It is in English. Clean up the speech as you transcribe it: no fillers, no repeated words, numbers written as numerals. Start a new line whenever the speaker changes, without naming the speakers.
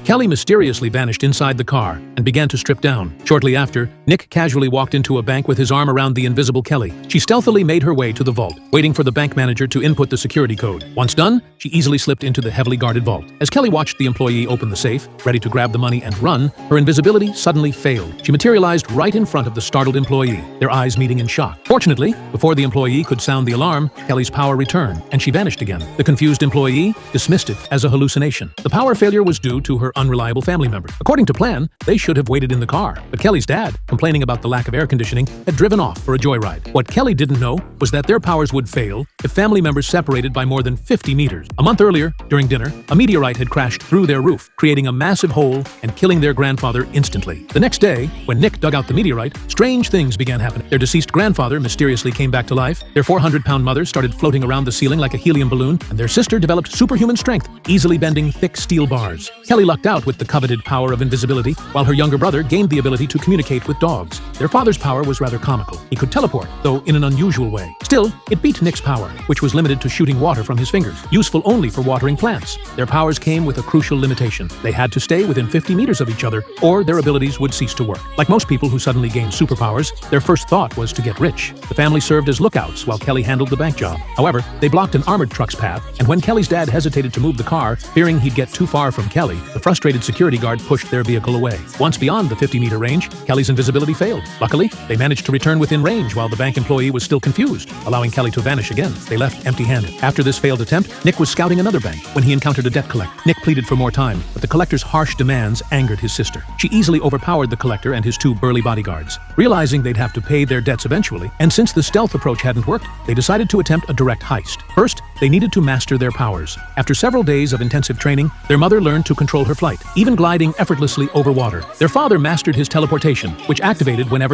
Kelly mysteriously vanished inside the car and began to strip down. Shortly after, Nick casually walked into a bank with his arm around the invisible Kelly. She stealthily made her way to the vault, waiting for the bank manager to input the security code. Once done, she easily slipped into the heavily guarded vault. As Kelly watched the employee open the safe, ready to grab the money and run, her invisibility suddenly failed. She materialized right in front of the startled employee, their eyes meeting in shock. Fortunately, before the employee could sound the alarm, Kelly's power returned, and she vanished again. The confused employee dismissed it as a hallucination. The power failure was due to her unreliable family member. According to plan, they should have waited in the car, but Kelly's dad, complaining about the lack of air conditioning, had driven off for a joyride. What Kelly didn't know was that their powers would fail if family members separated by more than 50 meters. A month earlier, during dinner, a meteorite had crashed through their roof, creating a massive hole and killing their grandfather instantly. The next day, when Nick dug out the meteorite, strange things began happening. Their deceased grandfather mysteriously came back to life, their 400-pound mother started floating around the ceiling like a helium balloon, and their sister developed superhuman strength, easily bending thick steel bars. Kelly lucked out with the coveted power of invisibility, while her younger brother gained the ability to communicate with dogs. Their father's power was rather comical. He could teleport, though in an unusual way. Still, it beat Nick's power, which was limited to shooting water from his fingers, useful only for watering plants. Their powers came with a crucial limitation. They had to stay within 50 meters of each other, or their abilities would cease to work. Like most people who suddenly gain superpowers, their first thought was to get rich. The family served as lookouts while Kelly handled the bank job. However, they blocked an armored truck's path, and when Kelly's dad hesitated to move the car, fearing he'd get too far from Kelly, the frustrated security guard pushed their vehicle away. Once beyond the 50-meter range, Kelly's invisibility failed. Luckily, they managed to return within range while the bank employee was still confused, allowing Kelly to vanish again. They left empty-handed. After this failed attempt, Nick was scouting another bank when he encountered a debt collector. Nick pleaded for more time, but the collector's harsh demands angered his sister. She easily overpowered the collector and his two burly bodyguards. Realizing they'd have to pay their debts eventually, and since the stealth approach hadn't worked, they decided to attempt a direct heist. First, they needed to master their powers. After several days of intensive training, their mother learned to control her flight, even gliding effortlessly over water. Their father mastered his teleportation, which activated whenever